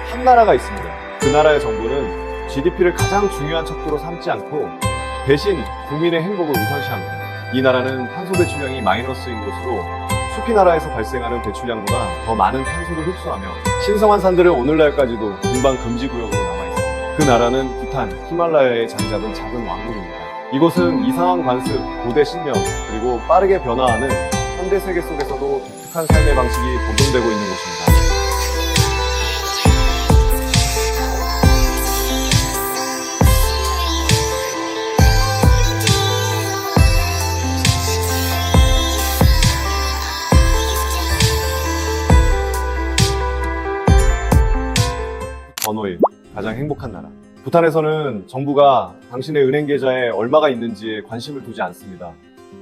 한 나라가 있습니다. 그 나라의 정부는 GDP를 가장 중요한 척도로 삼지 않고 대신 국민의 행복을 우선시합니다. 이 나라는 탄소 배출량이 마이너스인 곳으로 숲이 나라에서 발생하는 배출량보다 더 많은 탄소를 흡수하며 신성한 산들은 오늘날까지도 군방 금지 구역으로 남아있습니다. 그 나라는 부탄, 히말라야에 자리 잡은 작은 왕국입니다. 이곳은 이상한 관습, 고대 신념, 그리고 빠르게 변화하는 현대 세계 속에서도 독특한 삶의 방식이 보존되고 있는 곳입니다. 번호 1. 가장 행복한 나라. 부탄에서는 정부가 당신의 은행 계좌에 얼마가 있는지에 관심을 두지 않습니다.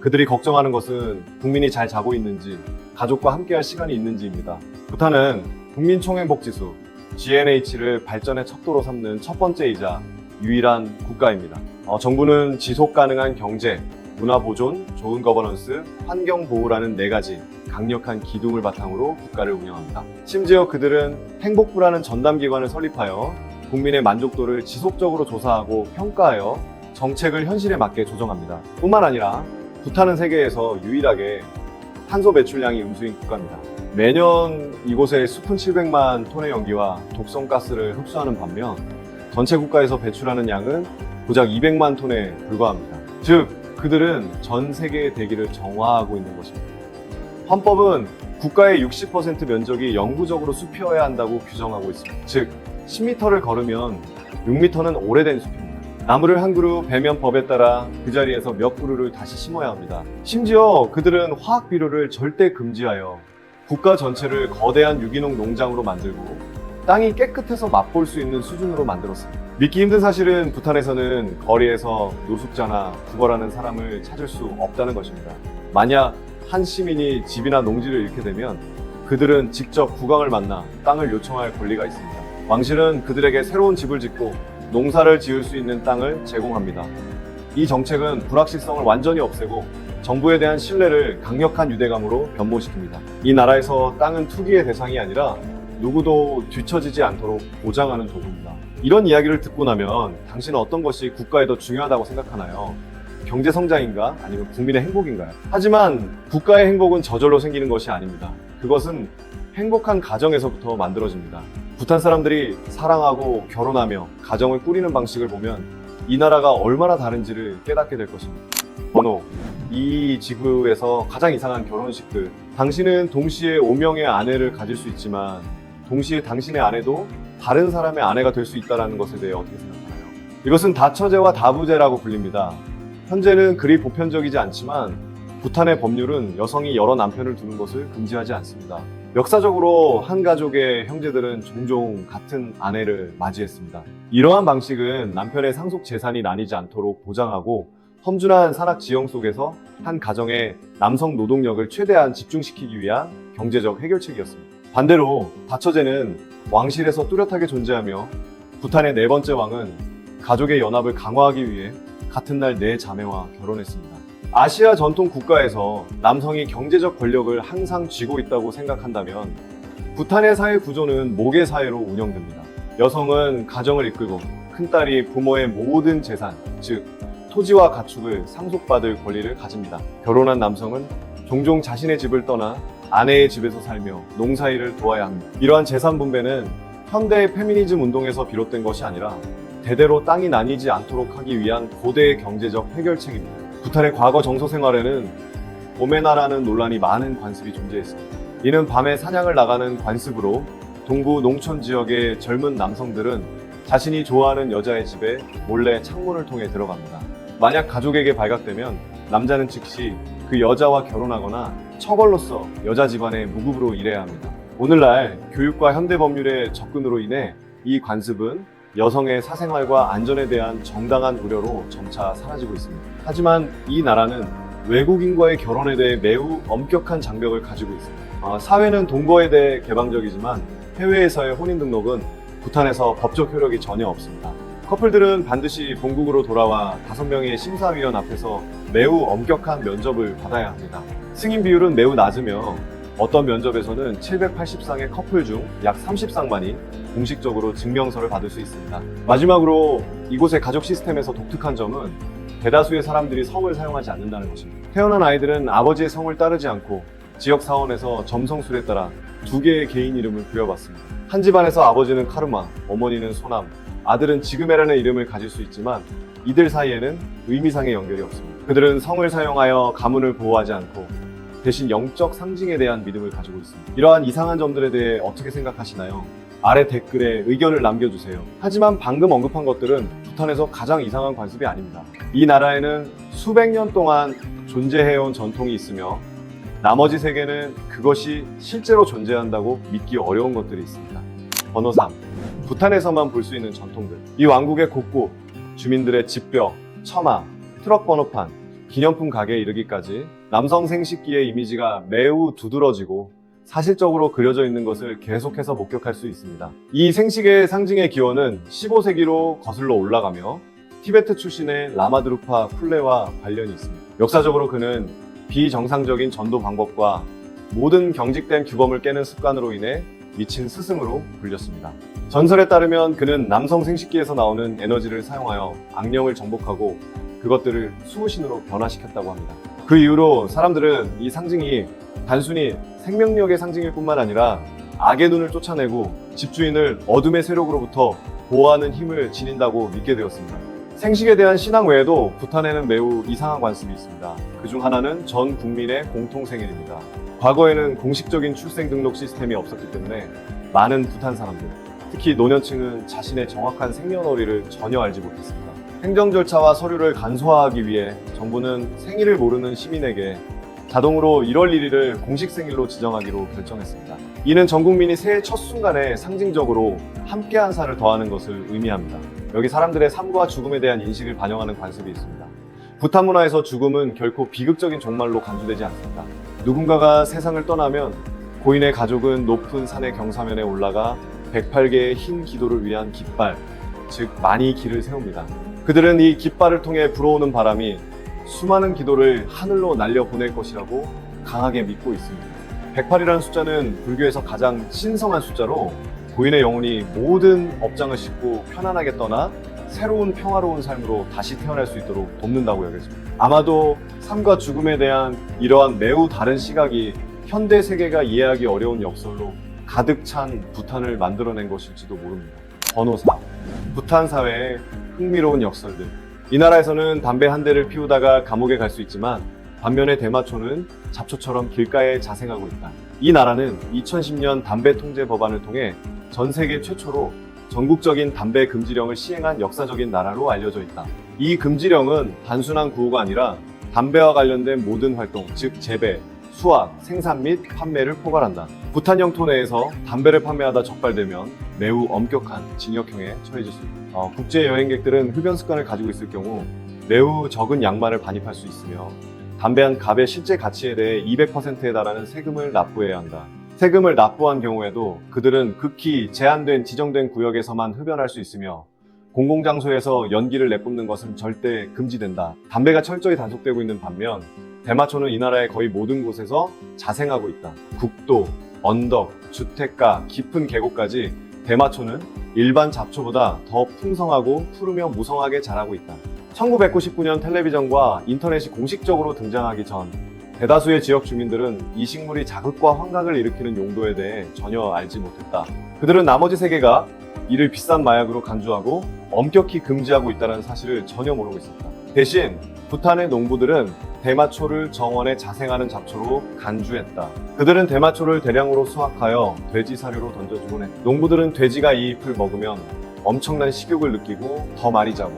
그들이 걱정하는 것은 국민이 잘 자고 있는지, 가족과 함께할 시간이 있는지입니다. 부탄은 국민총행복지수 GNH를 발전의 척도로 삼는 첫 번째이자 유일한 국가입니다. 정부는 지속 가능한 경제, 문화 보존, 좋은 거버넌스, 환경 보호라는 4가지 강력한 기둥을 바탕으로 국가를 운영합니다. 심지어 그들은 행복부라는 전담기관을 설립하여 국민의 만족도를 지속적으로 조사하고 평가하여 정책을 현실에 맞게 조정합니다. 뿐만 아니라 부탄은 세계에서 유일하게 탄소 배출량이 음수인 국가입니다. 매년 이곳에 수푼 700만 톤의 연기와 독성가스를 흡수하는 반면 전체 국가에서 배출하는 양은 고작 200만 톤에 불과합니다. 즉, 그들은 전 세계의 대기를 정화하고 있는 것입니다. 헌법은 국가의 60% 면적이 영구적으로 숲이어야 한다고 규정하고 있습니다. 즉, 10m를 걸으면 6m는 오래된 숲입니다. 나무를 한 그루 베면 법에 따라 그 자리에서 몇 그루를 다시 심어야 합니다. 심지어 그들은 화학 비료를 절대 금지하여 국가 전체를 거대한 유기농 농장으로 만들고 땅이 깨끗해서 맛볼 수 있는 수준으로 만들었습니다. 믿기 힘든 사실은 부탄에서는 거리에서 노숙자나 구걸하는 사람을 찾을 수 없다는 것입니다. 만약 한 시민이 집이나 농지를 잃게 되면 그들은 직접 국왕을 만나 땅을 요청할 권리가 있습니다. 왕실은 그들에게 새로운 집을 짓고 농사를 지을 수 있는 땅을 제공합니다. 이 정책은 불확실성을 완전히 없애고 정부에 대한 신뢰를 강력한 유대감으로 변모시킵니다. 이 나라에서 땅은 투기의 대상이 아니라 누구도 뒤처지지 않도록 보장하는 도구입니다. 이런 이야기를 듣고 나면 당신은 어떤 것이 국가에 더 중요하다고 생각하나요? 경제 성장인가? 아니면 국민의 행복인가요? 하지만 국가의 행복은 저절로 생기는 것이 아닙니다. 그것은 행복한 가정에서부터 만들어집니다. 부탄 사람들이 사랑하고 결혼하며 가정을 꾸리는 방식을 보면 이 나라가 얼마나 다른지를 깨닫게 될 것입니다. 번호, 이 지구에서 가장 이상한 결혼식들. 당신은 동시에 5명의 아내를 가질 수 있지만 동시에 당신의 아내도 다른 사람의 아내가 될 수 있다는 것에 대해 어떻게 생각하나요? 이것은 다처제와 다부제라고 불립니다. 현재는 그리 보편적이지 않지만 부탄의 법률은 여성이 여러 남편을 두는 것을 금지하지 않습니다. 역사적으로 한 가족의 형제들은 종종 같은 아내를 맞이했습니다. 이러한 방식은 남편의 상속 재산이 나뉘지 않도록 보장하고 험준한 산악 지형 속에서 한 가정의 남성 노동력을 최대한 집중시키기 위한 경제적 해결책이었습니다. 반대로 다처제는 왕실에서 뚜렷하게 존재하며 부탄의 4번째 왕은 가족의 연합을 강화하기 위해 같은 날 4자매와 결혼했습니다. 아시아 전통 국가에서 남성이 경제적 권력을 항상 쥐고 있다고 생각한다면 부탄의 사회 구조는 모계 사회로 운영됩니다. 여성은 가정을 이끌고 큰딸이 부모의 모든 재산, 즉 토지와 가축을 상속받을 권리를 가집니다. 결혼한 남성은 종종 자신의 집을 떠나 아내의 집에서 살며 농사일을 도와야 합니다. 이러한 재산 분배는 현대의 페미니즘 운동에서 비롯된 것이 아니라 대대로 땅이 나뉘지 않도록 하기 위한 고대의 경제적 해결책입니다. 부탄의 과거 정서 생활에는 오메나라는 논란이 많은 관습이 존재했습니다. 이는 밤에 사냥을 나가는 관습으로 동부 농촌 지역의 젊은 남성들은 자신이 좋아하는 여자의 집에 몰래 창문을 통해 들어갑니다. 만약 가족에게 발각되면 남자는 즉시 그 여자와 결혼하거나 처벌로서 여자 집안의 무급으로 일해야 합니다. 오늘날 교육과 현대 법률의 접근으로 인해 이 관습은 여성의 사생활과 안전에 대한 정당한 우려로 점차 사라지고 있습니다. 하지만 이 나라는 외국인과의 결혼에 대해 매우 엄격한 장벽을 가지고 있습니다. 사회는 동거에 대해 개방적이지만 해외에서의 혼인 등록은 부탄에서 법적 효력이 전혀 없습니다. 커플들은 반드시 본국으로 돌아와 5명의 심사위원 앞에서 매우 엄격한 면접을 받아야 합니다. 승인 비율은 매우 낮으며 어떤 면접에서는 780쌍의 커플 중 약 30쌍만이 공식적으로 증명서를 받을 수 있습니다. 마지막으로 이곳의 가족 시스템에서 독특한 점은 대다수의 사람들이 성을 사용하지 않는다는 것입니다. 태어난 아이들은 아버지의 성을 따르지 않고 지역 사원에서 점성술에 따라 두 개의 개인 이름을 부여받습니다. 한 집안에서 아버지는 카르마, 어머니는 소남, 아들은 지금이라는 이름을 가질 수 있지만 이들 사이에는 의미상의 연결이 없습니다. 그들은 성을 사용하여 가문을 보호하지 않고 대신 영적 상징에 대한 믿음을 가지고 있습니다. 이러한 이상한 점들에 대해 어떻게 생각하시나요? 아래 댓글에 의견을 남겨주세요. 하지만 방금 언급한 것들은 부탄에서 가장 이상한 관습이 아닙니다. 이 나라에는 수백 년 동안 존재해온 전통이 있으며 나머지 세계는 그것이 실제로 존재한다고 믿기 어려운 것들이 있습니다. 번호 3. 부탄에서만 볼 수 있는 전통들. 이 왕국의 곳곳, 주민들의 집벽, 처마, 트럭 번호판, 기념품 가게에 이르기까지 남성 생식기의 이미지가 매우 두드러지고 사실적으로 그려져 있는 것을 계속해서 목격할 수 있습니다. 이 생식의 상징의 기원은 15세기로 거슬러 올라가며 티베트 출신의 라마드루파 쿨레와 관련이 있습니다. 역사적으로 그는 비정상적인 전도 방법과 모든 경직된 규범을 깨는 습관으로 인해 미친 스승으로 불렸습니다. 전설에 따르면 그는 남성 생식기에서 나오는 에너지를 사용하여 악령을 정복하고 그것들을 수호신으로 변화시켰다고 합니다. 그 이후로 사람들은 이 상징이 단순히 생명력의 상징일 뿐만 아니라 악의 눈을 쫓아내고 집주인을 어둠의 세력으로부터 보호하는 힘을 지닌다고 믿게 되었습니다. 생식에 대한 신앙 외에도 부탄에는 매우 이상한 관습이 있습니다. 그중 하나는 전 국민의 공통생일입니다. 과거에는 공식적인 출생 등록 시스템이 없었기 때문에 많은 부탄 사람들, 특히 노년층은 자신의 정확한 생년월일을 전혀 알지 못했습니다. 행정 절차와 서류를 간소화하기 위해 정부는 생일을 모르는 시민에게 자동으로 1월 1일을 공식 생일로 지정하기로 결정했습니다. 이는 전 국민이 새해 첫 순간에 상징적으로 함께한 살을 더하는 것을 의미합니다. 여기 사람들의 삶과 죽음에 대한 인식을 반영하는 관습이 있습니다. 부탄 문화에서 죽음은 결코 비극적인 종말로 간주되지 않습니다. 누군가가 세상을 떠나면 고인의 가족은 높은 산의 경사면에 올라가 108개의 흰 기도를 위한 깃발, 즉 많이 길을 세웁니다. 그들은 이 깃발을 통해 불어오는 바람이 수많은 기도를 하늘로 날려보낼 것이라고 강하게 믿고 있습니다. 108이라는 숫자는 불교에서 가장 신성한 숫자로 고인의 영혼이 모든 업장을 싣고 편안하게 떠나 새로운 평화로운 삶으로 다시 태어날 수 있도록 돕는다고 여겨집니다. 아마도 삶과 죽음에 대한 이러한 매우 다른 시각이 현대 세계가 이해하기 어려운 역설로 가득 찬 부탄을 만들어낸 것일지도 모릅니다. 번호 4. 부탄 사회의 흥미로운 역설들. 이 나라에서는 담배 한 대를 피우다가 감옥에 갈 수 있지만 반면에 대마초는 잡초처럼 길가에 자생하고 있다. 이 나라는 2010년 담배 통제 법안을 통해 전 세계 최초로 전국적인 담배 금지령을 시행한 역사적인 나라로 알려져 있다. 이 금지령은 단순한 구호가 아니라 담배와 관련된 모든 활동, 즉 재배, 수확, 생산 및 판매를 포괄한다. 부탄 영토 내에서 담배를 판매하다 적발되면 매우 엄격한 징역형에 처해질 수 있다. 국제 여행객들은 흡연 습관을 가지고 있을 경우 매우 적은 양만을 반입할 수 있으며 담배 한 갑의 실제 가치에 대해 200%에 달하는 세금을 납부해야 한다. 세금을 납부한 경우에도 그들은 극히 제한된 지정된 구역에서만 흡연할 수 있으며 공공장소에서 연기를 내뿜는 것은 절대 금지된다. 담배가 철저히 단속되고 있는 반면 대마초는 이 나라의 거의 모든 곳에서 자생하고 있다. 국도, 언덕, 주택가, 깊은 계곡까지 대마초는 일반 잡초보다 더 풍성하고 푸르며 무성하게 자라고 있다. 1999년 텔레비전과 인터넷이 공식적으로 등장하기 전 대다수의 지역 주민들은 이 식물이 자극과 환각을 일으키는 용도에 대해 전혀 알지 못했다. 그들은 나머지 세계가 이를 비싼 마약으로 간주하고 엄격히 금지하고 있다는 사실을 전혀 모르고 있었다. 대신 부탄의 농부들은 대마초를 정원에 자생하는 잡초로 간주했다. 그들은 대마초를 대량으로 수확하여 돼지 사료로 던져주곤 했다. 농부들은 돼지가 이 잎을 먹으면 엄청난 식욕을 느끼고 더 많이 자고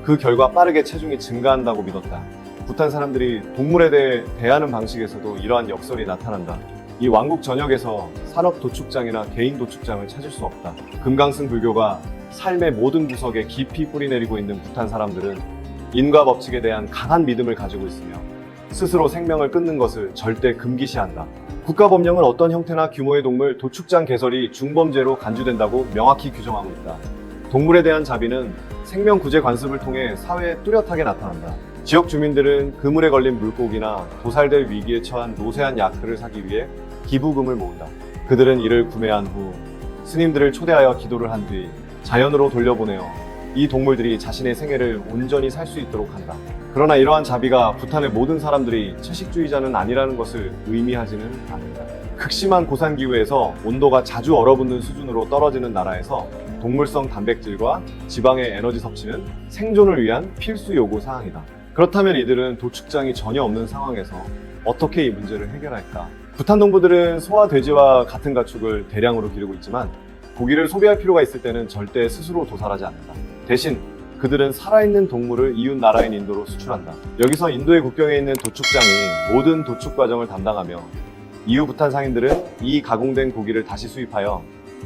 그 결과 빠르게 체중이 증가한다고 믿었다. 부탄 사람들이 동물에 대해 대하는 방식에서도 이러한 역설이 나타난다. 이 왕국 전역에서 산업 도축장이나 개인 도축장을 찾을 수 없다. 금강승 불교가 삶의 모든 구석에 깊이 뿌리내리고 있는 부탄 사람들은 인과 법칙에 대한 강한 믿음을 가지고 있으며 스스로 생명을 끊는 것을 절대 금기시한다. 국가법령은 어떤 형태나 규모의 동물 도축장 개설이 중범죄로 간주된다고 명확히 규정하고 있다. 동물에 대한 자비는 생명구제 관습을 통해 사회에 뚜렷하게 나타난다. 지역 주민들은 그물에 걸린 물고기나 도살될 위기에 처한 노쇠한 야크를 사기 위해 기부금을 모은다. 그들은 이를 구매한 후 스님들을 초대하여 기도를 한 뒤 자연으로 돌려보내어 이 동물들이 자신의 생애를 온전히 살 수 있도록 한다. 그러나 이러한 자비가 부탄의 모든 사람들이 채식주의자는 아니라는 것을 의미하지는 않는다. 극심한 고산기후에서 온도가 자주 얼어붙는 수준으로 떨어지는 나라에서 동물성 단백질과 지방의 에너지 섭취는 생존을 위한 필수 요구 사항이다. 그렇다면 이들은 도축장이 전혀 없는 상황에서 어떻게 이 문제를 해결할까? 부탄 농부들은 소와 돼지와 같은 가축을 대량으로 기르고 있지만 고기를 소비할 필요가 있을 때는 절대 스스로 도살하지 않는다. 대신 그들은 살아있는 동물을 이웃 나라인 인도로 수출한다. 여기서 인도의 국경에 있는 도축장이 모든 도축 과정을 담당하며 이후 부탄 상인들은 이 가공된 고기를 다시 수입하여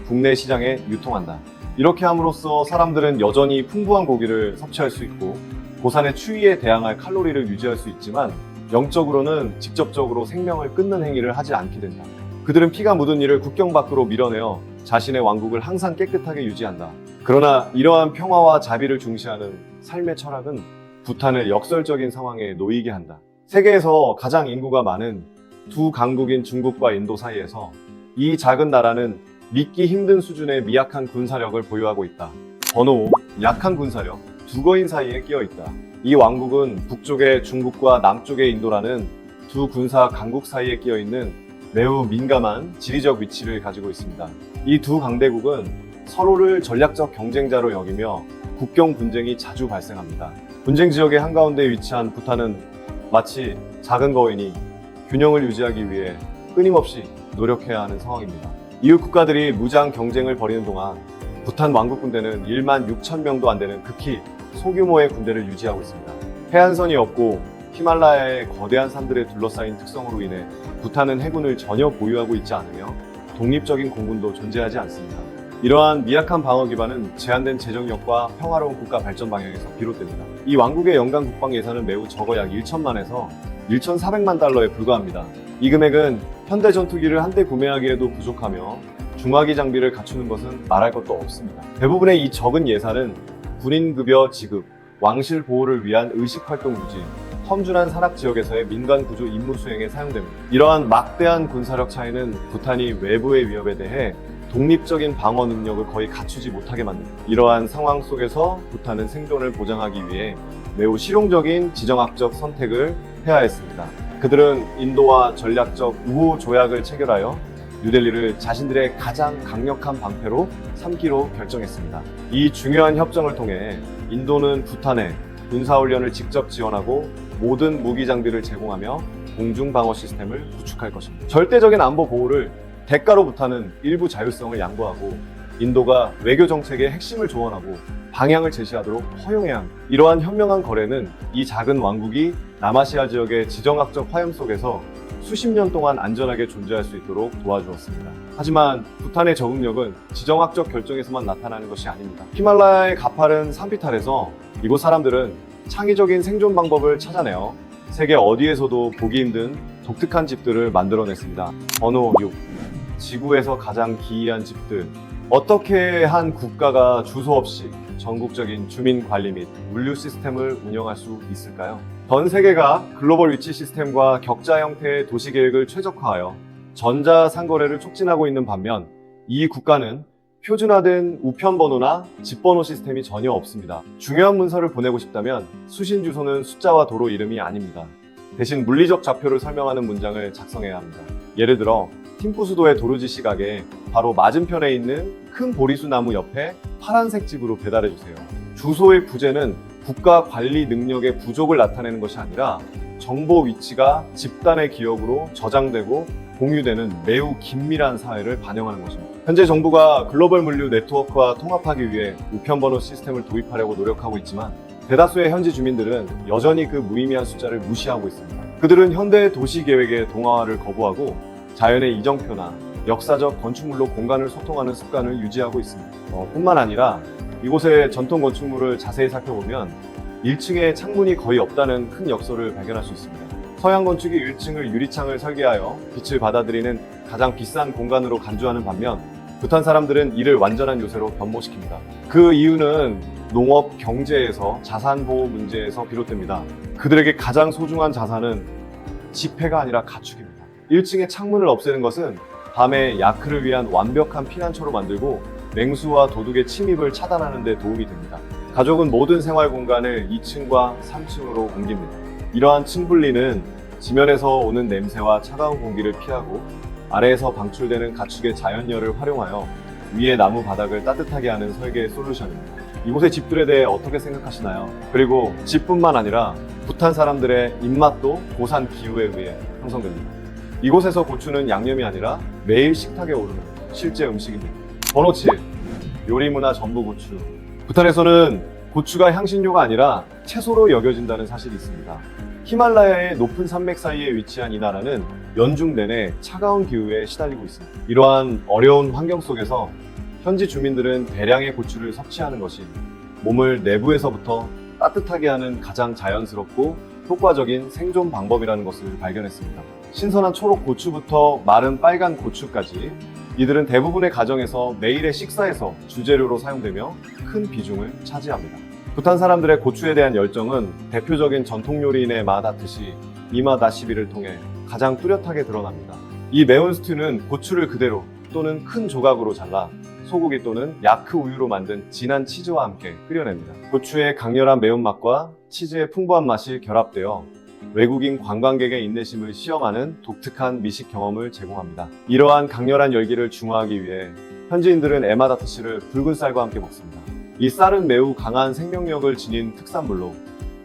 국내 시장에 유통한다. 이렇게 함으로써 사람들은 여전히 풍부한 고기를 섭취할 수 있고 고산의 추위에 대항할 칼로리를 유지할 수 있지만 영적으로는 직접적으로 생명을 끊는 행위를 하지 않게 된다. 그들은 피가 묻은 이를 국경 밖으로 밀어내어 자신의 왕국을 항상 깨끗하게 유지한다. 그러나 이러한 평화와 자비를 중시하는 삶의 철학은 부탄을 역설적인 상황에 놓이게 한다. 세계에서 가장 인구가 많은 두 강국인 중국과 인도 사이에서 이 작은 나라는 믿기 힘든 수준의 미약한 군사력을 보유하고 있다. 번호 5. 약한 군사력. 두 거인 사이에 끼어 있다. 이 왕국은 북쪽의 중국과 남쪽의 인도라는 두 군사 강국 사이에 끼어 있는 매우 민감한 지리적 위치를 가지고 있습니다. 이 두 강대국은 서로를 전략적 경쟁자로 여기며 국경 분쟁이 자주 발생합니다. 분쟁 지역의 한가운데 위치한 부탄은 마치 작은 거인이 균형을 유지하기 위해 끊임없이 노력해야 하는 상황입니다. 이웃 국가들이 무장 경쟁을 벌이는 동안 부탄 왕국 군대는 1만 6천 명도 안 되는 극히 소규모의 군대를 유지하고 있습니다. 해안선이 없고 히말라야의 거대한 산들에 둘러싸인 특성으로 인해 부탄은 해군을 전혀 보유하고 있지 않으며 독립적인 공군도 존재하지 않습니다. 이러한 미약한 방어 기반은 제한된 재정력과 평화로운 국가 발전 방향에서 비롯됩니다. 이 왕국의 연간 국방 예산은 매우 적어 약 1천만에서 1,400만 달러에 불과합니다. 이 금액은 현대 전투기를 한 대 구매하기에도 부족하며 중화기 장비를 갖추는 것은 말할 것도 없습니다. 대부분의 이 적은 예산은 군인급여 지급, 왕실 보호를 위한 의식활동 유지, 험준한 산악 지역에서의 민간 구조 임무 수행에 사용됩니다. 이러한 막대한 군사력 차이는 부탄이 외부의 위협에 대해 독립적인 방어 능력을 거의 갖추지 못하게 만듭니다. 이러한 상황 속에서 부탄은 생존을 보장하기 위해 매우 실용적인 지정학적 선택을 해야 했습니다. 그들은 인도와 전략적 우호 조약을 체결하여 뉴델리를 자신들의 가장 강력한 방패로 삼기로 결정했습니다. 이 중요한 협정을 통해 인도는 부탄에 군사훈련을 직접 지원하고 모든 무기 장비를 제공하며 공중방어 시스템을 구축할 것입니다. 절대적인 안보 보호를 대가로 부탄은 일부 자율성을 양보하고 인도가 외교 정책의 핵심을 조언하고 방향을 제시하도록 허용해야 합니다. 이러한 현명한 거래는 이 작은 왕국이 남아시아 지역의 지정학적 화염 속에서 수십 년 동안 안전하게 존재할 수 있도록 도와주었습니다. 하지만 부탄의 적응력은 지정학적 결정에서만 나타나는 것이 아닙니다. 히말라야의 가파른 산비탈에서 이곳 사람들은 창의적인 생존 방법을 찾아내어 세계 어디에서도 보기 힘든 독특한 집들을 만들어냈습니다. 번호 6. 지구에서 가장 기이한 집들. 어떻게 한 국가가 주소 없이 전국적인 주민 관리 및 물류 시스템을 운영할 수 있을까요? 전 세계가 글로벌 위치 시스템과 격자 형태의 도시 계획을 최적화하여 전자 상거래를 촉진하고 있는 반면 이 국가는 표준화된 우편 번호나 집 번호 시스템이 전혀 없습니다. 중요한 문서를 보내고 싶다면 수신 주소는 숫자와 도로 이름이 아닙니다. 대신 물리적 좌표를 설명하는 문장을 작성해야 합니다. 예를 들어 팀푸수도의 도루지 시각에 바로 맞은편에 있는 큰 보리수 나무 옆에 파란색 집으로 배달해주세요. 주소의 부재는 국가 관리 능력의 부족을 나타내는 것이 아니라 정보 위치가 집단의 기억으로 저장되고 공유되는 매우 긴밀한 사회를 반영하는 것입니다. 현재 정부가 글로벌 물류 네트워크와 통합하기 위해 우편번호 시스템을 도입하려고 노력하고 있지만 대다수의 현지 주민들은 여전히 그 무의미한 숫자를 무시하고 있습니다. 그들은 현대 도시 계획의 동화화를 거부하고 자연의 이정표나 역사적 건축물로 공간을 소통하는 습관을 유지하고 있습니다. 뿐만 아니라 이곳의 전통 건축물을 자세히 살펴보면 1층에 창문이 거의 없다는 큰 역설을 발견할 수 있습니다. 서양 건축이 1층을 유리창을 설계하여 빛을 받아들이는 가장 비싼 공간으로 간주하는 반면 부탄 사람들은 이를 완전한 요새로 변모시킵니다. 그 이유는 농업, 경제에서 자산 보호 문제에서 비롯됩니다. 그들에게 가장 소중한 자산은 지폐가 아니라 가축입니다. 1층의 창문을 없애는 것은 밤에 야크를 위한 완벽한 피난처로 만들고 맹수와 도둑의 침입을 차단하는 데 도움이 됩니다. 가족은 모든 생활 공간을 2층과 3층으로 옮깁니다. 이러한 층 분리는 지면에서 오는 냄새와 차가운 공기를 피하고 아래에서 방출되는 가축의 자연열을 활용하여 위의 나무 바닥을 따뜻하게 하는 설계 솔루션입니다. 이곳의 집들에 대해 어떻게 생각하시나요? 그리고 집뿐만 아니라 부탄 사람들의 입맛도 고산 기후에 의해 형성됩니다. 이곳에서 고추는 양념이 아니라 매일 식탁에 오르는 실제 음식입니다. 번호 7. 요리문화 전부 고추. 부탄에서는 고추가 향신료가 아니라 채소로 여겨진다는 사실이 있습니다. 히말라야의 높은 산맥 사이에 위치한 이 나라는 연중 내내 차가운 기후에 시달리고 있습니다. 이러한 어려운 환경 속에서 현지 주민들은 대량의 고추를 섭취하는 것이 몸을 내부에서부터 따뜻하게 하는 가장 자연스럽고 효과적인 생존 방법이라는 것을 발견했습니다. 신선한 초록 고추부터 마른 빨간 고추까지 이들은 대부분의 가정에서 매일의 식사에서 주재료로 사용되며 큰 비중을 차지합니다. 부탄 사람들의 고추에 대한 열정은 대표적인 전통 요리인의 마다트시 이마다시비를 통해 가장 뚜렷하게 드러납니다. 이 매운 스튜는 고추를 그대로 또는 큰 조각으로 잘라 소고기 또는 야크 우유로 만든 진한 치즈와 함께 끓여냅니다. 고추의 강렬한 매운맛과 치즈의 풍부한 맛이 결합되어 외국인 관광객의 인내심을 시험하는 독특한 미식 경험을 제공합니다. 이러한 강렬한 열기를 중화하기 위해 현지인들은 에마다트시를 붉은 쌀과 함께 먹습니다. 이 쌀은 매우 강한 생명력을 지닌 특산물로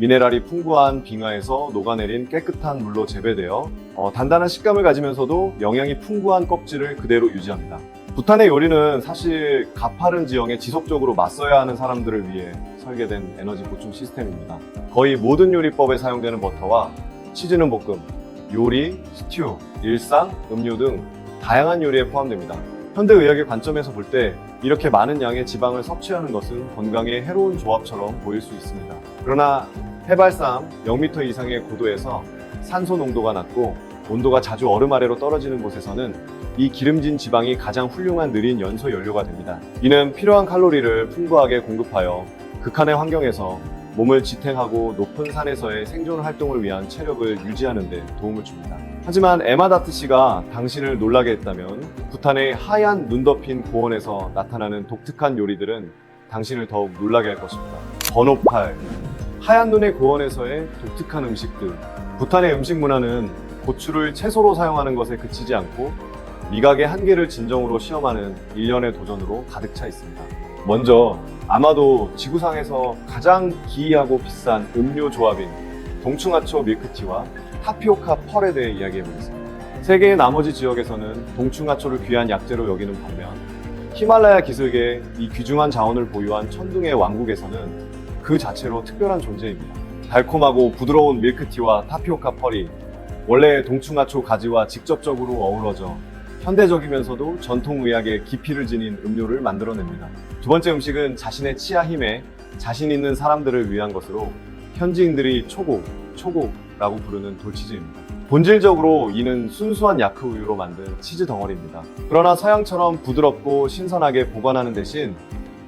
미네랄이 풍부한 빙하에서 녹아내린 깨끗한 물로 재배되어 단단한 식감을 가지면서도 영양이 풍부한 껍질을 그대로 유지합니다. 부탄의 요리는 사실 가파른 지형에 지속적으로 맞서야 하는 사람들을 위해 설계된 에너지 보충 시스템입니다. 거의 모든 요리법에 사용되는 버터와 치즈는 볶음, 요리, 스튜, 일상, 음료 등 다양한 요리에 포함됩니다. 현대의학의 관점에서 볼 때 이렇게 많은 양의 지방을 섭취하는 것은 건강에 해로운 조합처럼 보일 수 있습니다. 그러나 해발상 0m 이상의 고도에서 산소 농도가 낮고 온도가 자주 얼음 아래로 떨어지는 곳에서는 이 기름진 지방이 가장 훌륭한 느린 연소 연료가 됩니다. 이는 필요한 칼로리를 풍부하게 공급하여 극한의 환경에서 몸을 지탱하고 높은 산에서의 생존 활동을 위한 체력을 유지하는 데 도움을 줍니다. 하지만 에마다트시가 당신을 놀라게 했다면 부탄의 하얀 눈 덮인 고원에서 나타나는 독특한 요리들은 당신을 더욱 놀라게 할 것입니다. 번호 8. 하얀 눈의 고원에서의 독특한 음식들. 부탄의 음식 문화는 고추를 채소로 사용하는 것에 그치지 않고 미각의 한계를 진정으로 시험하는 일련의 도전으로 가득 차 있습니다. 먼저 아마도 지구상에서 가장 기이하고 비싼 음료 조합인 동충하초 밀크티와 타피오카 펄에 대해 이야기해보겠습니다. 세계의 나머지 지역에서는 동충하초를 귀한 약재로 여기는 반면 히말라야 기슭에 이 귀중한 자원을 보유한 천둥의 왕국에서는 그 자체로 특별한 존재입니다. 달콤하고 부드러운 밀크티와 타피오카 펄이 원래 동충하초 가지와 직접적으로 어우러져 현대적이면서도 전통의학의 깊이를 지닌 음료를 만들어냅니다. 두 번째 음식은 자신의 치아 힘에 자신 있는 사람들을 위한 것으로 현지인들이 초고라고 부르는 돌치즈입니다. 본질적으로 이는 순수한 야크 우유로 만든 치즈 덩어리입니다. 그러나 서양처럼 부드럽고 신선하게 보관하는 대신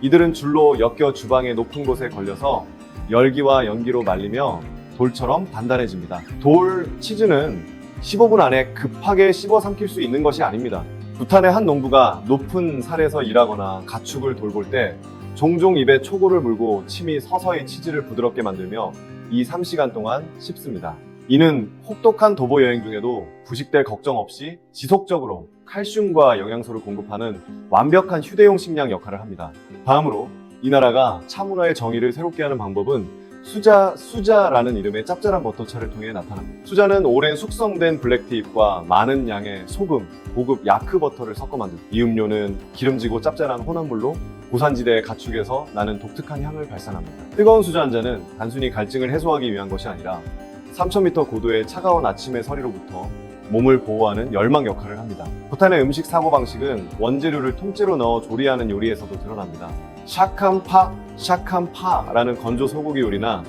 이들은 줄로 엮여 주방의 높은 곳에 걸려서 열기와 연기로 말리며 돌처럼 단단해집니다. 돌 치즈는 15분 안에 급하게 씹어 삼킬 수 있는 것이 아닙니다. 부탄의 한 농부가 높은 산에서 일하거나 가축을 돌볼 때 종종 입에 초고를 물고 침이 서서히 치즈를 부드럽게 만들며 2-3시간 동안 씹습니다. 이는 혹독한 도보 여행 중에도 부식될 걱정 없이 지속적으로 칼슘과 영양소를 공급하는 완벽한 휴대용 식량 역할을 합니다. 다음으로 이 나라가 차 문화의 정의를 새롭게 하는 방법은 수자라는 이름의 짭짤한 버터차를 통해 나타납니다. 수자는 오랜 숙성된 블랙티잎과 많은 양의 소금, 고급 야크 버터를 섞어 만든 이 음료는 기름지고 짭짤한 혼합물로 고산지대의 가축에서 나는 독특한 향을 발산합니다. 뜨거운 수자 한 잔은 단순히 갈증을 해소하기 위한 것이 아니라 3000m 고도의 차가운 아침의 서리로부터 몸을 보호하는 열망 역할을 합니다. 부탄의 음식 사고방식은 원재료를 통째로 넣어 조리하는 요리에서도 드러납니다. 샤캄파라는 건조 소고기 요리나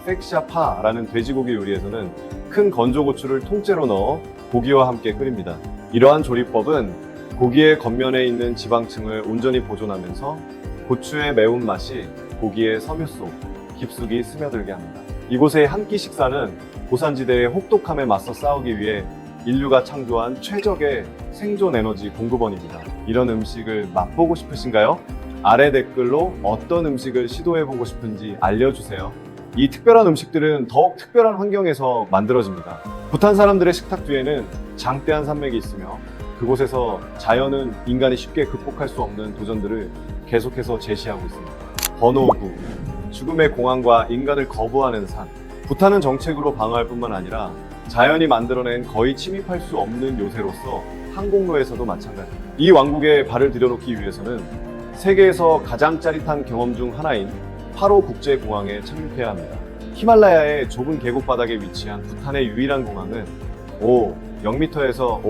팩샤파라는 돼지고기 요리에서는 큰 건조 고추를 통째로 넣어 고기와 함께 끓입니다. 이러한 조리법은 고기의 겉면에 있는 지방층을 온전히 보존하면서 고추의 매운맛이 고기의 섬유 속 깊숙이 스며들게 합니다. 이곳의 한 끼 식사는 고산지대의 혹독함에 맞서 싸우기 위해 인류가 창조한 최적의 생존 에너지 공급원입니다. 이런 음식을 맛보고 싶으신가요? 아래 댓글로 어떤 음식을 시도해보고 싶은지 알려주세요. 이 특별한 음식들은 더욱 특별한 환경에서 만들어집니다. 부탄 사람들의 식탁 뒤에는 장대한 산맥이 있으며 그곳에서 자연은 인간이 쉽게 극복할 수 없는 도전들을 계속해서 제시하고 있습니다. 번호 9. 죽음의 공항과 인간을 거부하는 산. 부탄은 정책으로 방어할 뿐만 아니라 자연이 만들어낸 거의 침입할 수 없는 요새로서 항공로에서도 마찬가지입니다. 이 왕국에 발을 들여놓기 위해서는 세계에서 가장 짜릿한 경험 중 하나인 파로 국제공항에 착륙해야 합니다. 히말라야의 좁은 계곡 바닥에 위치한 부탄의 유일한 공항은 0m에서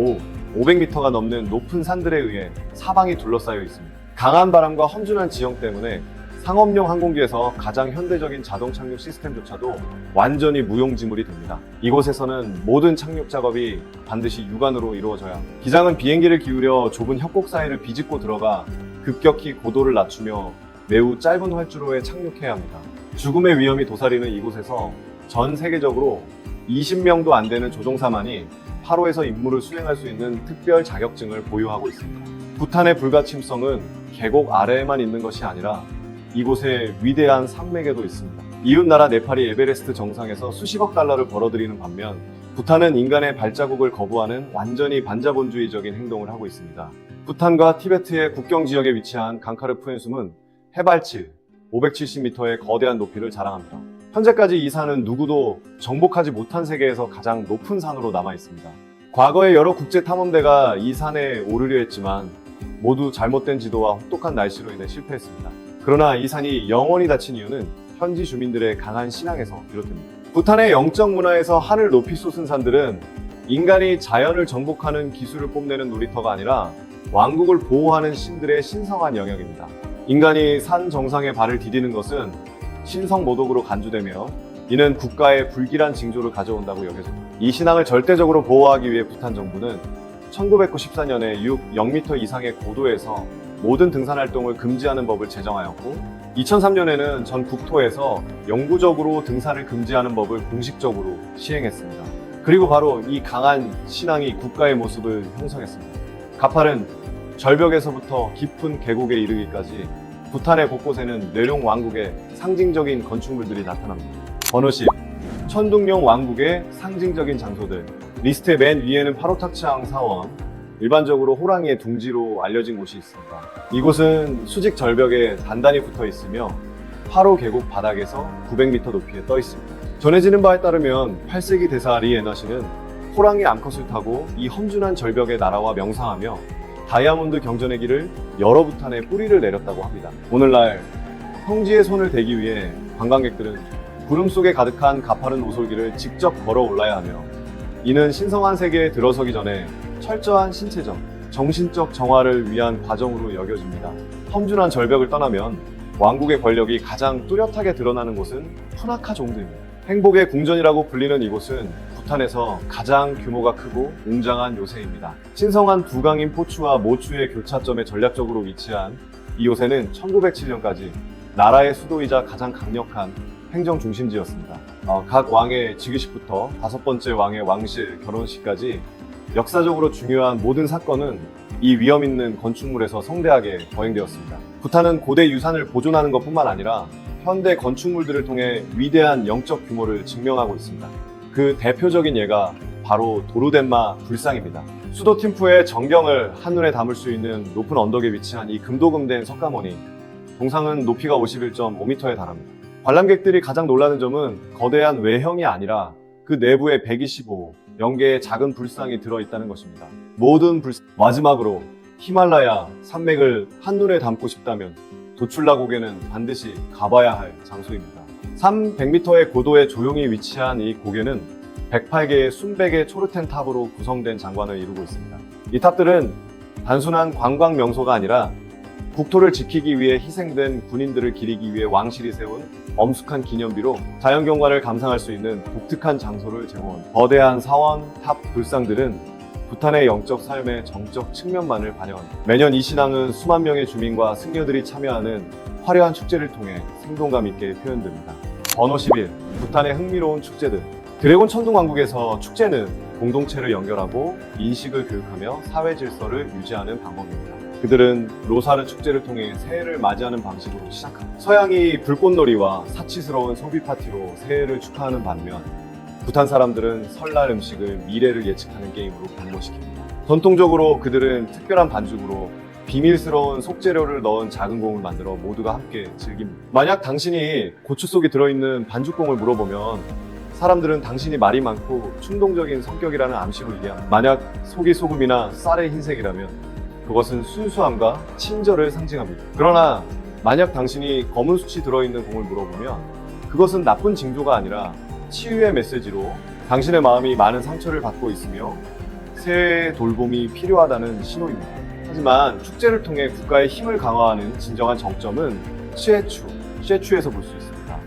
500m가 넘는 높은 산들에 의해 사방이 둘러싸여 있습니다. 강한 바람과 험준한 지형 때문에 상업용 항공기에서 가장 현대적인 자동 착륙 시스템조차도 완전히 무용지물이 됩니다. 이곳에서는 모든 착륙 작업이 반드시 육안으로 이루어져야 합니다. 기장은 비행기를 기울여 좁은 협곡 사이를 비집고 들어가 급격히 고도를 낮추며 매우 짧은 활주로에 착륙해야 합니다. 죽음의 위험이 도사리는 이곳에서 전 세계적으로 20명도 안 되는 조종사만이 파로에서 임무를 수행할 수 있는 특별 자격증을 보유하고 있습니다. 부탄의 불가침성은 계곡 아래에만 있는 것이 아니라 이곳에 위대한 산맥에도 있습니다. 이웃나라 네팔이 에베레스트 정상에서 수십억 달러를 벌어들이는 반면 부탄은 인간의 발자국을 거부하는 완전히 반자본주의적인 행동을 하고 있습니다. 부탄과 티베트의 국경 지역에 위치한 강카르 푸엔숨은 해발치 570m의 거대한 높이를 자랑합니다. 현재까지 이 산은 누구도 정복하지 못한 세계에서 가장 높은 산으로 남아 있습니다. 과거에 여러 국제 탐험대가 이 산에 오르려 했지만 모두 잘못된 지도와 혹독한 날씨로 인해 실패했습니다. 그러나 이 산이 영원히 닫힌 이유는 현지 주민들의 강한 신앙에서 비롯됩니다. 부탄의 영적 문화에서 하늘 높이 솟은 산들은 인간이 자연을 정복하는 기술을 뽐내는 놀이터가 아니라 왕국을 보호하는 신들의 신성한 영역입니다. 인간이 산 정상에 발을 디디는 것은 신성모독으로 간주되며 이는 국가의 불길한 징조를 가져온다고 여겨집니다. 이 신앙을 절대적으로 보호하기 위해 부탄 정부는 1994년에 0m 이상의 고도에서 모든 등산 활동을 금지하는 법을 제정하였고 2003년에는 전 국토에서 영구적으로 등산을 금지하는 법을 공식적으로 시행했습니다. 그리고 바로 이 강한 신앙이 국가의 모습을 형성했습니다. 가팔은 절벽에서부터 깊은 계곡에 이르기까지 부탄의 곳곳에는 뇌룡 왕국의 상징적인 건축물들이 나타납니다. 번호 10. 천둥룡 왕국의 상징적인 장소들. 리스트의 맨 위에는 파로탁치앙 사원, 일반적으로 호랑이의 둥지로 알려진 곳이 있습니다. 이곳은 수직 절벽에 단단히 붙어 있으며 파로 계곡 바닥에서 900m 높이에 떠 있습니다. 전해지는 바에 따르면 8세기 대사 리 에너시는 호랑이 암컷을 타고 이 험준한 절벽에 날아와 명상하며 다이아몬드 경전의 길을 열어 부탄에 뿌리를 내렸다고 합니다. 오늘날 성지의 손을 대기 위해 관광객들은 구름 속에 가득한 가파른 오솔길을 직접 걸어 올라야 하며 이는 신성한 세계에 들어서기 전에 철저한 신체적, 정신적 정화를 위한 과정으로 여겨집니다. 험준한 절벽을 떠나면 왕국의 권력이 가장 뚜렷하게 드러나는 곳은 푸나카 종드입니다. 행복의 궁전이라고 불리는 이곳은 부탄에서 가장 규모가 크고 웅장한 요새입니다. 신성한 두 강인 포추와 모추의 교차점에 전략적으로 위치한 이 요새는 1907년까지 나라의 수도이자 가장 강력한 행정 중심지였습니다. 각 왕의 즉위식부터 5번째 왕의 왕실, 결혼식까지 역사적으로 중요한 모든 사건은 이 위험 있는 건축물에서 성대하게 거행되었습니다. 부탄은 고대 유산을 보존하는 것뿐만 아니라 현대 건축물들을 통해 위대한 영적 규모를 증명하고 있습니다. 그 대표적인 예가 바로 도르덴마 불상입니다. 수도 팀푸의 정경을 한눈에 담을 수 있는 높은 언덕에 위치한 이 금도금된 석가모니, 동상은 높이가 51.5m에 달합니다. 관람객들이 가장 놀라는 점은 거대한 외형이 아니라 그 내부에 125 영개의 작은 불상이 들어있다는 것입니다. 모든 마지막으로 히말라야 산맥을 한눈에 담고 싶다면 도출라고개는 반드시 가봐야 할 장소입니다. 300m의 고도에 조용히 위치한 이 고개는 108개의 순백의 초르텐 탑으로 구성된 장관을 이루고 있습니다. 이 탑들은 단순한 관광 명소가 아니라 국토를 지키기 위해 희생된 군인들을 기리기 위해 왕실이 세운 엄숙한 기념비로 자연경관을 감상할 수 있는 독특한 장소를 제공합니다. 거대한 사원, 탑, 불상들은 부탄의 영적 삶의 정적 측면만을 반영합니다. 매년 이 신앙은 수만 명의 주민과 승려들이 참여하는 화려한 축제를 통해 생동감 있게 표현됩니다. 번호 11. 부탄의 흥미로운 축제들. 드래곤 천둥왕국에서 축제는 공동체를 연결하고 인식을 교육하며 사회 질서를 유지하는 방법입니다. 그들은 로사르 축제를 통해 새해를 맞이하는 방식으로 시작합니다. 서양이 불꽃놀이와 사치스러운 소비 파티로 새해를 축하하는 반면 부탄 사람들은 설날 음식을 미래를 예측하는 게임으로 변모시킵니다. 전통적으로 그들은 특별한 반죽으로 비밀스러운 속재료를 넣은 작은 공을 만들어 모두가 함께 즐깁니다. 만약 당신이 고추 속에 들어있는 반죽공을 물어보면 사람들은 당신이 말이 많고 충동적인 성격이라는 암시로 이해합니다. 만약 속이 소금이나 쌀의 흰색이라면 그것은 순수함과 친절을 상징합니다. 그러나 만약 당신이 검은 숯이 들어있는 공을 물어보면 그것은 나쁜 징조가 아니라 치유의 메시지로 당신의 마음이 많은 상처를 받고 있으며 새해의 돌봄이 필요하다는 신호입니다. 하지만 축제를 통해 국가의 힘을 강화하는 진정한 정점은 쉐추에서 볼 수 있습니다.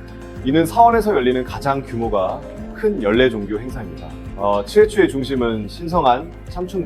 이는 사원에서 열리는 가장 규모가 큰 연례 종교 행사입니다. 쉐추의 중심은 신성한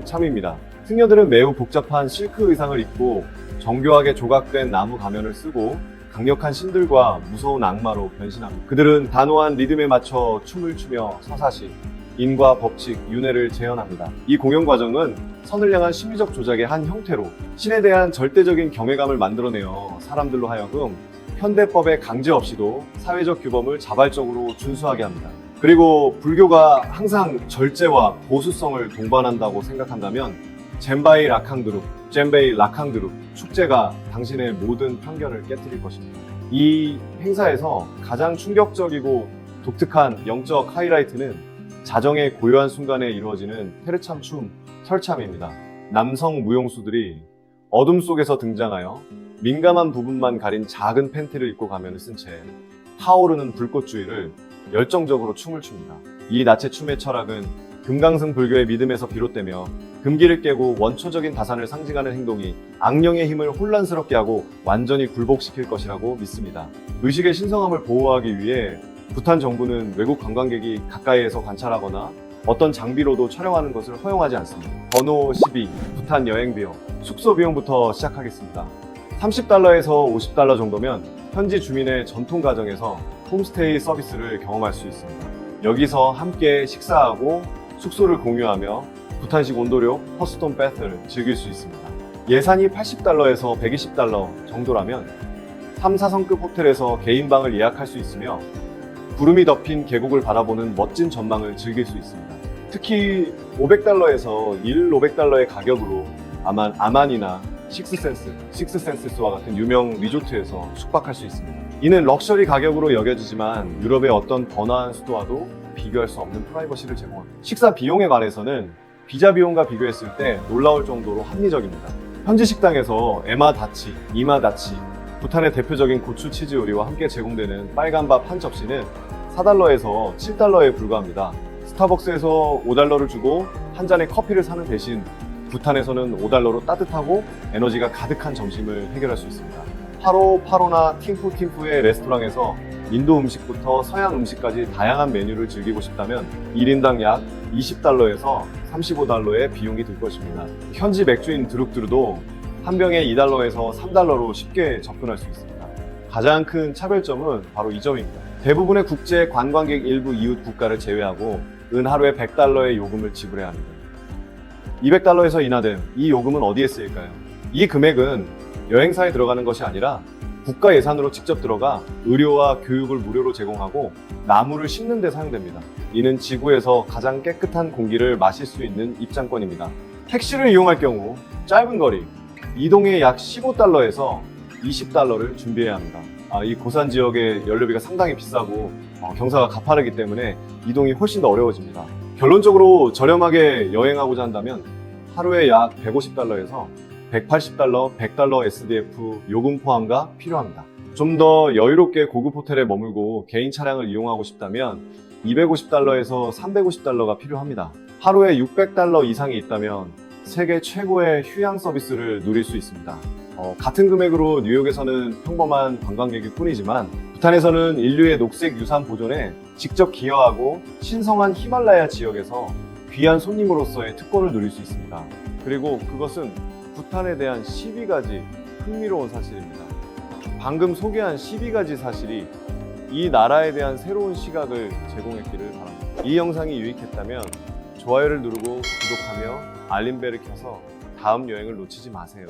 참입니다. 승려들은 매우 복잡한 실크 의상을 입고 정교하게 조각된 나무 가면을 쓰고 강력한 신들과 무서운 악마로 변신합니다. 그들은 단호한 리듬에 맞춰 춤을 추며 서사시, 인과 법칙, 윤회를 재현합니다. 이 공연 과정은 선을 향한 심리적 조작의 한 형태로 신에 대한 절대적인 경외감을 만들어내어 사람들로 하여금 현대법의 강제 없이도 사회적 규범을 자발적으로 준수하게 합니다. 그리고 불교가 항상 절제와 보수성을 동반한다고 생각한다면 젬베이 라캉드룩 축제가 당신의 모든 편견을 깨뜨릴 것입니다. 이 행사에서 가장 충격적이고 독특한 영적 하이라이트는 자정의 고요한 순간에 이루어지는 테르참 춤, 설참입니다. 남성 무용수들이 어둠 속에서 등장하여 민감한 부분만 가린 작은 팬티를 입고 가면을 쓴 채 타오르는 불꽃주의를 열정적으로 춤을 춥니다. 이 나체 춤의 철학은 금강승 불교의 믿음에서 비롯되며 금기를 깨고 원초적인 다산을 상징하는 행동이 악령의 힘을 혼란스럽게 하고 완전히 굴복시킬 것이라고 믿습니다. 의식의 신성함을 보호하기 위해 부탄 정부는 외국 관광객이 가까이에서 관찰하거나 어떤 장비로도 촬영하는 것을 허용하지 않습니다. 번호 12, 부탄 여행 비용, 숙소 비용부터 시작하겠습니다. $30에서 $50 정도면 현지 주민의 전통 가정에서 홈스테이 서비스를 경험할 수 있습니다. 여기서 함께 식사하고 숙소를 공유하며 부탄식 온도료 퍼스톤 배트를 즐길 수 있습니다. 예산이 $80에서 $120 정도라면 3, 4성급 호텔에서 개인방을 예약할 수 있으며 구름이 덮인 계곡을 바라보는 멋진 전망을 즐길 수 있습니다. 특히 $500에서 $1,500의 가격으로 아만이나 식스센스와 같은 유명 리조트에서 숙박할 수 있습니다. 이는 럭셔리 가격으로 여겨지지만 유럽의 어떤 번화한 수도와도 비교할 수 없는 프라이버시를 제공합니다. 식사 비용에 관해서는 비자 비용과 비교했을 때 놀라울 정도로 합리적입니다. 현지 식당에서 이마다치, 부탄의 대표적인 고추 치즈 요리와 함께 제공되는 빨간 밥 한 접시는 $4에서 $7에 불과합니다. 스타벅스에서 $5를 주고 한 잔의 커피를 사는 대신 부탄에서는 $5로 따뜻하고 에너지가 가득한 점심을 해결할 수 있습니다. 파로나 팀푸의 레스토랑에서 인도 음식부터 서양 음식까지 다양한 메뉴를 즐기고 싶다면 1인당 약 $20에서 $35의 비용이 들 것입니다. 현지 맥주인 드룩드루도 한 병에 $2에서 $3로 쉽게 접근할 수 있습니다. 가장 큰 차별점은 바로 이 점입니다. 대부분의 국제 관광객 일부 이웃 국가를 제외하고 은 하루에 $100의 요금을 지불해야 합니다. $200에서 인하된 이 요금은 어디에 쓰일까요? 이 금액은 여행사에 들어가는 것이 아니라 국가 예산으로 직접 들어가 의료와 교육을 무료로 제공하고 나무를 심는 데 사용됩니다. 이는 지구에서 가장 깨끗한 공기를 마실 수 있는 입장권입니다. 택시를 이용할 경우 짧은 거리, 이동에 약 $15에서 $20를 준비해야 합니다. 이 고산 지역의 연료비가 상당히 비싸고 경사가 가파르기 때문에 이동이 훨씬 더 어려워집니다. 결론적으로 저렴하게 여행하고자 한다면 하루에 약 $150에서 $180, $100 SDF 요금 포함가 필요합니다. 좀 더 여유롭게 고급 호텔에 머물고 개인 차량을 이용하고 싶다면 $250에서 $350가 필요합니다. 하루에 $600 이상이 있다면 세계 최고의 휴양 서비스를 누릴 수 있습니다. 같은 금액으로 뉴욕에서는 평범한 관광객일 뿐이지만 부탄에서는 인류의 녹색 유산 보존에 직접 기여하고 신성한 히말라야 지역에서 귀한 손님으로서의 특권을 누릴 수 있습니다. 그리고 그것은 부탄에 대한 12가지 흥미로운 사실입니다. 방금 소개한 12가지 사실이 이 나라에 대한 새로운 시각을 제공했기를 바랍니다. 이 영상이 유익했다면 좋아요를 누르고 구독하며 알림벨을 켜서 다음 여행을 놓치지 마세요.